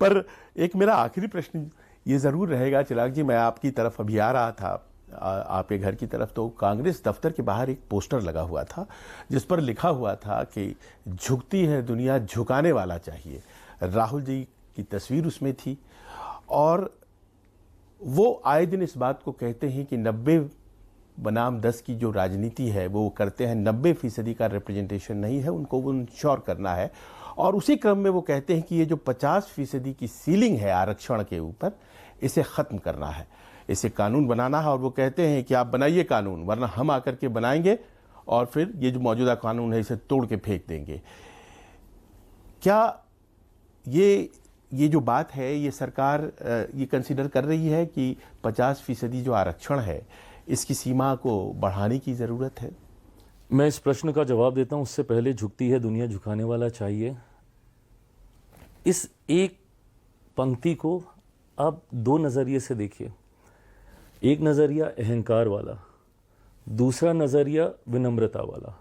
पर एक मेरा आखिरी प्रश्न ये ज़रूर रहेगा चिराग जी, मैं आपकी तरफ अभी आ रहा था आपके घर की तरफ, तो कांग्रेस दफ्तर के बाहर एक पोस्टर लगा हुआ था जिस पर लिखा हुआ था कि झुकती है दुनिया, झुकाने वाला चाहिए। राहुल जी की तस्वीर उसमें थी और वो आए दिन इस बात को कहते हैं कि 90 बनाम 10 की जो राजनीति है वो करते हैं, 90% का रिप्रेजेंटेशन नहीं है, उनको वो इंश्योर करना है। और उसी क्रम में वो कहते हैं कि ये जो 50% की सीलिंग है आरक्षण के ऊपर, इसे ख़त्म करना है, इसे कानून बनाना है। और वो कहते हैं कि आप बनाइए कानून, वरना हम आकर के बनाएंगे और फिर ये जो मौजूदा कानून है इसे तोड़ के फेंक देंगे। क्या ये जो बात है, ये सरकार ये कंसीडर कर रही है कि 50% जो आरक्षण है इसकी सीमा को बढ़ाने की ज़रूरत है? मैं इस प्रश्न का जवाब देता हूं, उससे पहले झुकती है दुनिया, झुकाने वाला चाहिए, इस एक पंक्ति को आप दो नज़रिए से देखिए। एक नज़रिया अहंकार वाला, दूसरा नज़रिया विनम्रता वाला।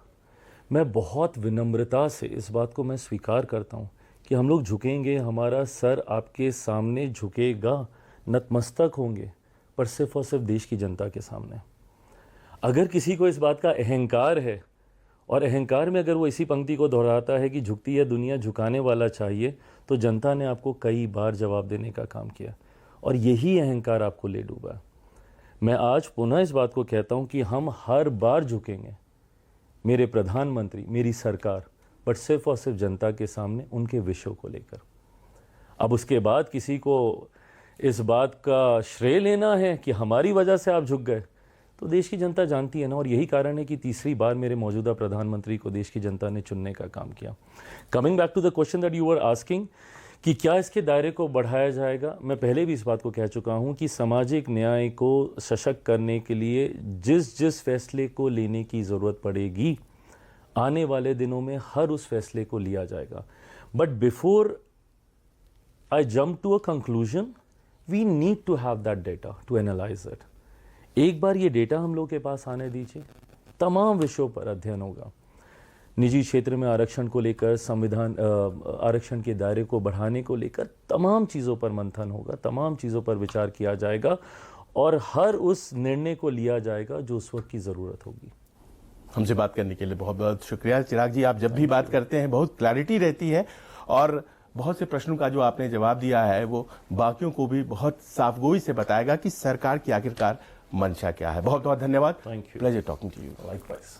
मैं बहुत विनम्रता से इस बात को मैं स्वीकार करता हूं कि हम लोग झुकेंगे, हमारा सर आपके सामने झुकेगा, नतमस्तक होंगे, पर सिर्फ और सिर्फ देश की जनता के सामने। अगर किसी को इस बात का अहंकार है और अहंकार में अगर वो इसी पंक्ति को दोहराता है कि झुकती है दुनिया, झुकाने वाला चाहिए, तो जनता ने आपको कई बार जवाब देने का काम किया और यही अहंकार आपको ले डूबा। मैं आज पुनः इस बात को कहता हूं कि हम हर बार झुकेंगे, मेरे प्रधानमंत्री, मेरी सरकार, बट सिर्फ और सिर्फ जनता के सामने, उनके विषयों को लेकर। अब उसके बाद किसी को इस बात का श्रेय लेना है कि हमारी वजह से आप झुक गए, तो देश की जनता जानती है ना। और यही कारण है कि तीसरी बार मेरे मौजूदा प्रधानमंत्री को देश की जनता ने चुनने का काम किया। Coming back to the question that you were asking कि क्या इसके दायरे को बढ़ाया जाएगा, मैं पहले भी इस बात को कह चुका हूं कि सामाजिक न्याय को सशक्त करने के लिए जिस जिस फैसले को लेने की ज़रूरत पड़ेगी, आने वाले दिनों में हर उस फैसले को लिया जाएगा। But before I jump to a conclusion, we need to have that data to analyse it. एक बार ये डेटा हम लोग के पास आने दीजिए, तमाम विषयों पर अध्ययन होगा। निजी क्षेत्र में आरक्षण को लेकर, संविधान आरक्षण के दायरे को बढ़ाने को लेकर तमाम चीज़ों पर मंथन होगा, तमाम चीज़ों पर विचार किया जाएगा और हर उस निर्णय को लिया जाएगा जो उस वक्त की ज़रूरत होगी। हमसे बात करने के लिए बहुत बहुत शुक्रिया चिराग जी। आप जब भी बात करते हैं बहुत क्लैरिटी रहती है और बहुत से प्रश्नों का जो आपने जवाब दिया है वो बाकियों को भी बहुत साफगोई से बताएगा कि सरकार की आखिरकार मंशा क्या है। बहुत बहुत धन्यवाद। Thank you. Pleasure talking to you. Likewise.